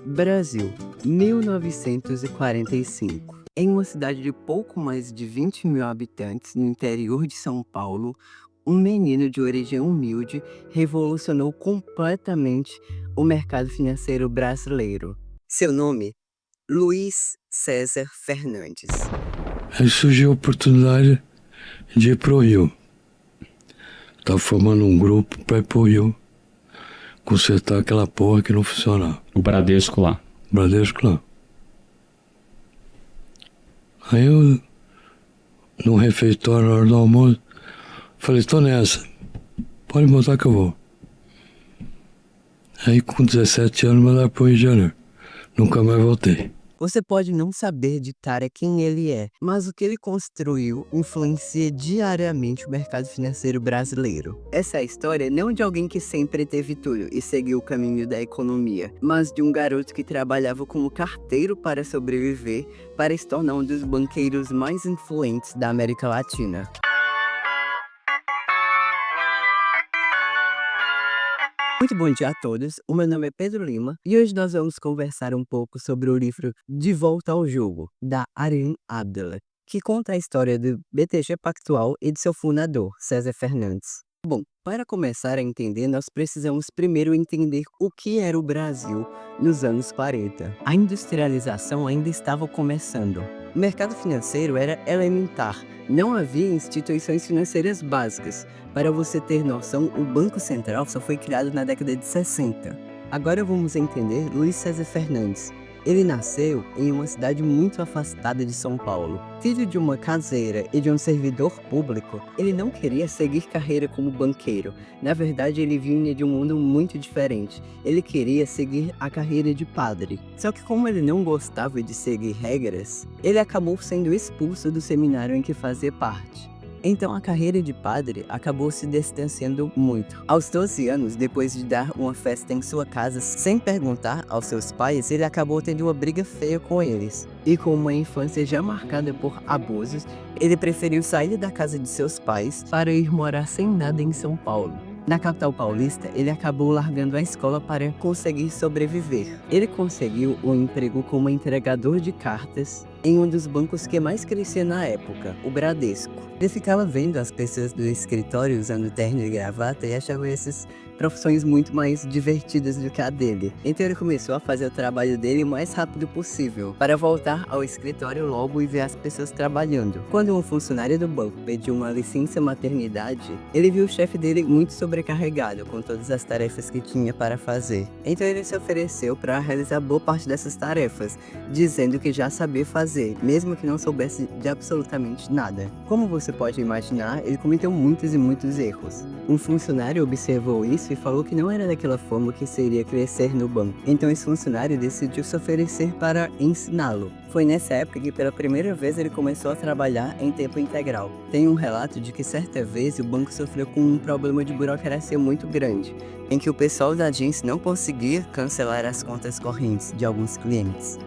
Brasil, 1945. Em uma cidade de pouco mais de 20 mil habitantes, no interior de São Paulo, um menino de origem humilde revolucionou completamente o mercado financeiro brasileiro. Seu nome? Luiz César Fernandes. Aí surgiu a oportunidade de ir pro Rio. Tava formando um grupo para ir pro Rio consertar aquela porra que não funcionava. O Bradesco lá. Bradesco lá. Aí eu, num refeitório, na hora do almoço, falei, tô nessa, pode botar que eu vou. Aí com 17 anos mandaram pro Rio de Janeiro. Nunca mais voltei. Você pode não saber de cara quem ele é, mas o que ele construiu influencia diariamente o mercado financeiro brasileiro. Essa é a história não de alguém que sempre teve tudo e seguiu o caminho da economia, mas de um garoto que trabalhava como carteiro para sobreviver, para se tornar um dos banqueiros mais influentes da América Latina. Muito bom dia a todos, o meu nome é Pedro Lima e hoje nós vamos conversar um pouco sobre o livro De Volta ao Jogo, da Aryan Abdallah, que conta a história do BTG Pactual e de seu fundador, César Fernandes. Bom, para começar a entender, nós precisamos primeiro entender o que era o Brasil nos anos 40. A industrialização ainda estava começando. O mercado financeiro era elementar, não havia instituições financeiras básicas. Para você ter noção, o Banco Central só foi criado na década de 60. Agora vamos entender Luiz César Fernandes. Ele nasceu em uma cidade muito afastada de São Paulo. Filho de uma caseira e de um servidor público, ele não queria seguir carreira como banqueiro. Na verdade, ele vinha de um mundo muito diferente. Ele queria seguir a carreira de padre. Só que como ele não gostava de seguir regras, ele acabou sendo expulso do seminário em que fazia parte. Então a carreira de padre acabou se distanciando muito. Aos 12 anos, depois de dar uma festa em sua casa sem perguntar aos seus pais, ele acabou tendo uma briga feia com eles. E com uma infância já marcada por abusos, ele preferiu sair da casa de seus pais para ir morar sem nada em São Paulo. Na capital paulista, ele acabou largando a escola para conseguir sobreviver. Ele conseguiu um emprego como entregador de cartas em um dos bancos que mais crescia na época, o Bradesco. Ele ficava vendo as pessoas do escritório usando terno e gravata e achava essas profissões muito mais divertidas do que a dele. Então ele começou a fazer o trabalho dele o mais rápido possível, para voltar ao escritório logo e ver as pessoas trabalhando. Quando um funcionário do banco pediu uma licença maternidade, ele viu o chefe dele muito sobrecarregado com todas as tarefas que tinha para fazer. Então ele se ofereceu para realizar boa parte dessas tarefas, dizendo que já sabia fazer, mesmo que não soubesse de absolutamente nada. Como você pode imaginar, ele cometeu muitos e muitos erros. Um funcionário observou isso e falou que não era daquela forma que seria crescer no banco. Então esse funcionário decidiu se oferecer para ensiná-lo. Foi nessa época que pela primeira vez ele começou a trabalhar em tempo integral. Tem um relato de que certa vez o banco sofreu com um problema de burocracia muito grande, em que o pessoal da agência não conseguia cancelar as contas correntes de alguns clientes.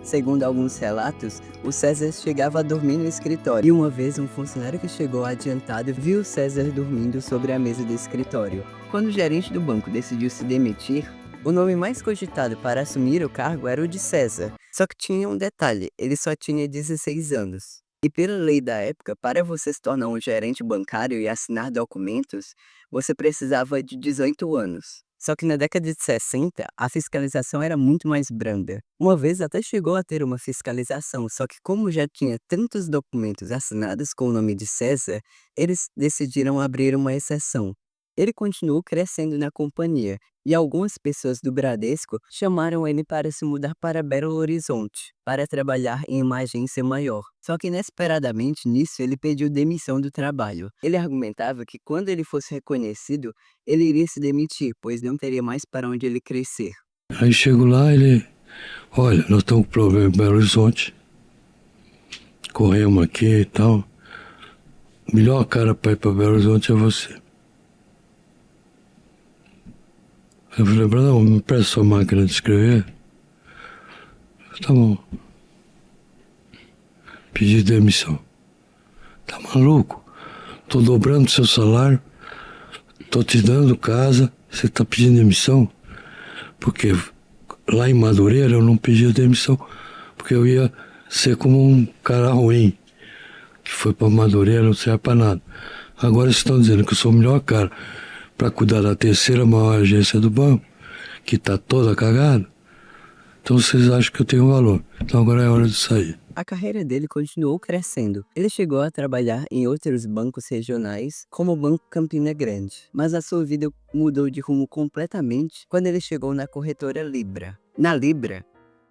Segundo alguns relatos, o César chegava a dormir no escritório, e uma vez um funcionário que chegou adiantado viu o César dormindo sobre a mesa do escritório. Quando o gerente do banco decidiu se demitir, o nome mais cogitado para assumir o cargo era o de César. Só que tinha um detalhe, ele só tinha 16 anos. E pela lei da época, para você se tornar um gerente bancário e assinar documentos, você precisava de 18 anos. Só que na década de 60, a fiscalização era muito mais branda. Uma vez até chegou a ter uma fiscalização, só que como já tinha tantos documentos assinados com o nome de César, eles decidiram abrir uma exceção. Ele continuou crescendo na companhia, e algumas pessoas do Bradesco chamaram ele para se mudar para Belo Horizonte, para trabalhar em uma agência maior. Só que inesperadamente nisso ele pediu demissão do trabalho. Ele argumentava que quando ele fosse reconhecido, ele iria se demitir, pois não teria mais para onde ele crescer. Aí chego lá, olha, nós estamos com problema em Belo Horizonte, corremos aqui e tal, melhor cara para ir para Belo Horizonte é você. Eu falei, Brandão, me presta sua máquina de escrever? Tá bom. Pedi demissão. Tá maluco? Tô dobrando seu salário, tô te dando casa, você tá pedindo demissão? Porque lá em Madureira eu não pedi demissão, porque eu ia ser como um cara ruim, que foi para Madureira, não serve para nada. Agora estão dizendo que eu sou o melhor cara para cuidar da terceira maior agência do banco, que está toda cagada. Então vocês acham que eu tenho valor. Então agora é hora de sair. A carreira dele continuou crescendo. Ele chegou a trabalhar em outros bancos regionais, como o Banco Campina Grande. Mas a sua vida mudou de rumo completamente quando ele chegou na corretora Libra. Na Libra,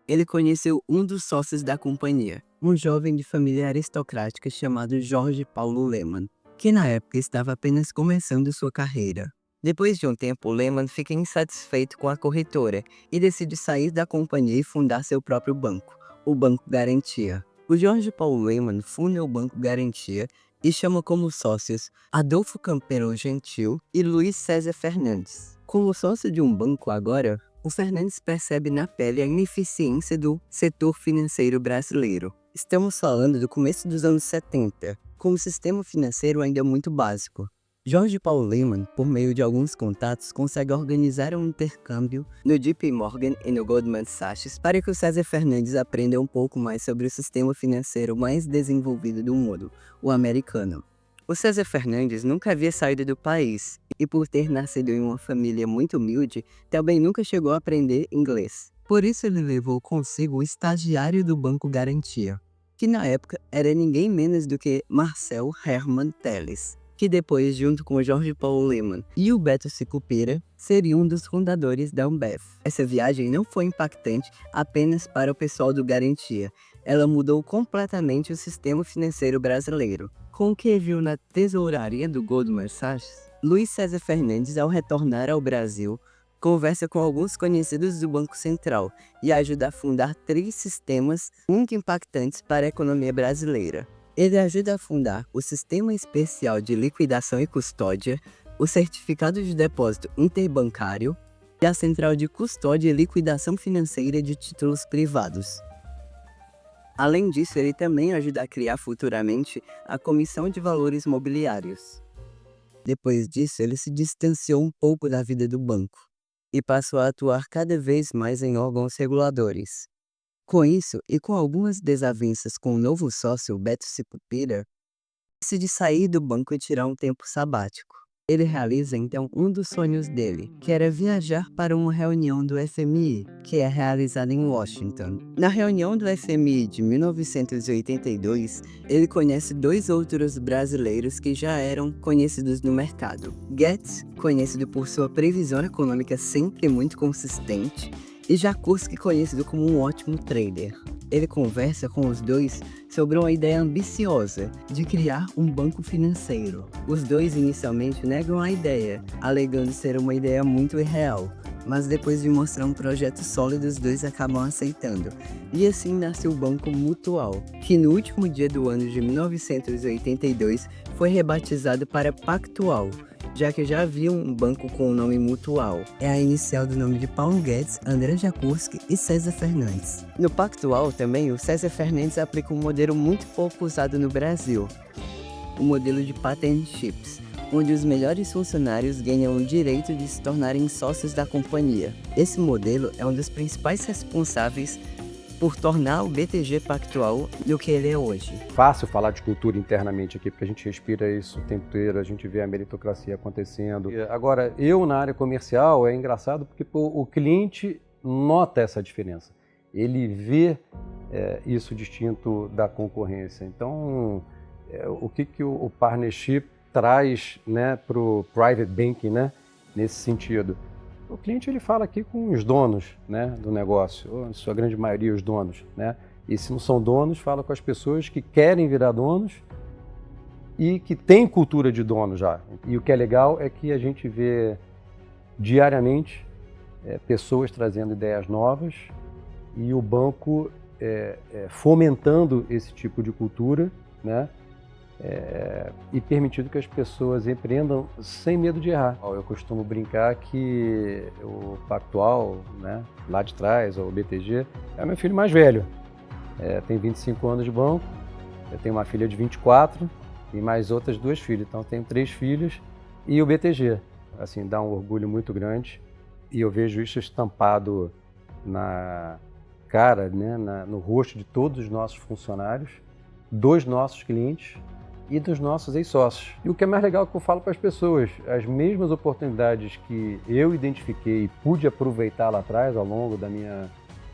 ele conheceu um dos sócios da companhia, um jovem de família aristocrática chamado Jorge Paulo Lemann, que na época estava apenas começando sua carreira. Depois de um tempo, Lemann fica insatisfeito com a corretora e decide sair da companhia e fundar seu próprio banco, o Banco Garantia. O Jorge Paulo Lemann funda o Banco Garantia e chama como sócios Adolfo Campelo Gentil e Luiz César Fernandes. Como sócio de um banco agora, o Fernandes percebe na pele a ineficiência do setor financeiro brasileiro. Estamos falando do começo dos anos 70, com o sistema financeiro ainda muito básico. Jorge Paulo Lemann, por meio de alguns contatos, consegue organizar um intercâmbio no JP Morgan e no Goldman Sachs para que o César Fernandes aprenda um pouco mais sobre o sistema financeiro mais desenvolvido do mundo, o americano. O César Fernandes nunca havia saído do país e, por ter nascido em uma família muito humilde, também nunca chegou a aprender inglês. Por isso ele levou consigo o estagiário do Banco Garantia, que na época era ninguém menos do que Marcel Hermann Telles, que depois, junto com o Jorge Paulo Lemann e o Beto Sicupira, seria um dos fundadores da Ambev. Essa viagem não foi impactante apenas para o pessoal do Garantia, ela mudou completamente o sistema financeiro brasileiro. Com o que viu na tesouraria do Goldman Sachs, Luiz César Fernandes, ao retornar ao Brasil, conversa com alguns conhecidos do Banco Central e ajuda a fundar 3 sistemas muito impactantes para a economia brasileira. Ele ajuda a fundar o Sistema Especial de Liquidação e Custódia, o Certificado de Depósito Interbancário e a Central de Custódia e Liquidação Financeira de Títulos Privados. Além disso, ele também ajuda a criar futuramente a Comissão de Valores Mobiliários. Depois disso, ele se distanciou um pouco da vida do banco e passou a atuar cada vez mais em órgãos reguladores. Com isso, e com algumas desavenças com o novo sócio, Beto Sicupira, decide sair do banco e tirar um tempo sabático. Ele realiza então um dos sonhos dele, que era viajar para uma reunião do FMI, que é realizada em Washington. Na reunião do FMI de 1982, ele conhece 2 outros brasileiros que já eram conhecidos no mercado. Guedes, conhecido por sua previsão econômica sempre muito consistente, e Jakurski, conhecido como um ótimo trader. Ele conversa com os dois sobre uma ideia ambiciosa de criar um banco financeiro. Os dois inicialmente negam a ideia, alegando ser uma ideia muito irreal, mas depois de mostrar um projeto sólido, os dois acabam aceitando. E assim nasce o Banco Mutual, que no último dia do ano de 1982 foi rebatizado para Pactual, já que já havia um banco com o nome Mutual. É a inicial do nome de Paulo Guedes, André Jakurski e César Fernandes. No Pactual também, o César Fernandes aplica um modelo muito pouco usado no Brasil, o modelo de partnerships, onde os melhores funcionários ganham o direito de se tornarem sócios da companhia. Esse modelo é um dos principais responsáveis por tornar o BTG Pactual do que ele é hoje. Fácil falar de cultura internamente aqui, porque a gente respira isso o tempo inteiro, a gente vê a meritocracia acontecendo. Agora, eu na área comercial é engraçado porque o cliente nota essa diferença. Ele vê isso distinto da concorrência. Então, o que o partnership traz, né, para o private banking, né, nesse sentido? O cliente ele fala aqui com os donos, né, do negócio, ou em sua grande maioria os donos, né? E se não são donos, fala com as pessoas que querem virar donos e que têm cultura de dono já. E o que é legal é que a gente vê diariamente pessoas trazendo ideias novas e o banco fomentando esse tipo de cultura, né? E permitindo que as pessoas empreendam sem medo de errar. Eu costumo brincar que o Pactual, né, lá de trás, o BTG, é o meu filho mais velho. Tem 25 anos de banco, eu tenho uma filha de 24 e mais outras 2 filhas, então tenho 3 filhos e o BTG. Assim, dá um orgulho muito grande e eu vejo isso estampado na cara, né, no rosto de todos os nossos funcionários, dos nossos clientes e dos nossos ex-sócios. E o que é mais legal é que eu falo para as pessoas, as mesmas oportunidades que eu identifiquei e pude aproveitar lá atrás, ao longo da minha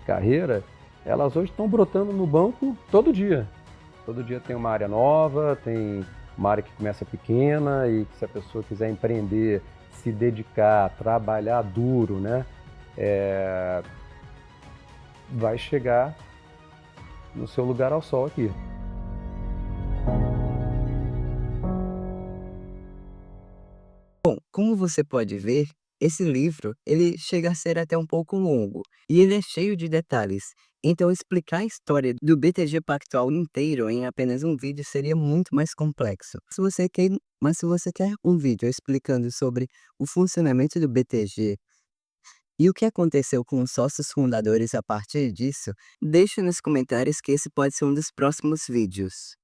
carreira, elas hoje estão brotando no banco todo dia. Todo dia tem uma área nova, tem uma área que começa pequena e que, se a pessoa quiser empreender, se dedicar, trabalhar duro, né, vai chegar no seu lugar ao sol aqui. Bom, como você pode ver, esse livro ele chega a ser até um pouco longo e ele é cheio de detalhes. Então, explicar a história do BTG Pactual inteiro em apenas um vídeo seria muito mais complexo. Mas se você quer um vídeo explicando sobre o funcionamento do BTG e o que aconteceu com os sócios fundadores a partir disso, deixa nos comentários que esse pode ser um dos próximos vídeos.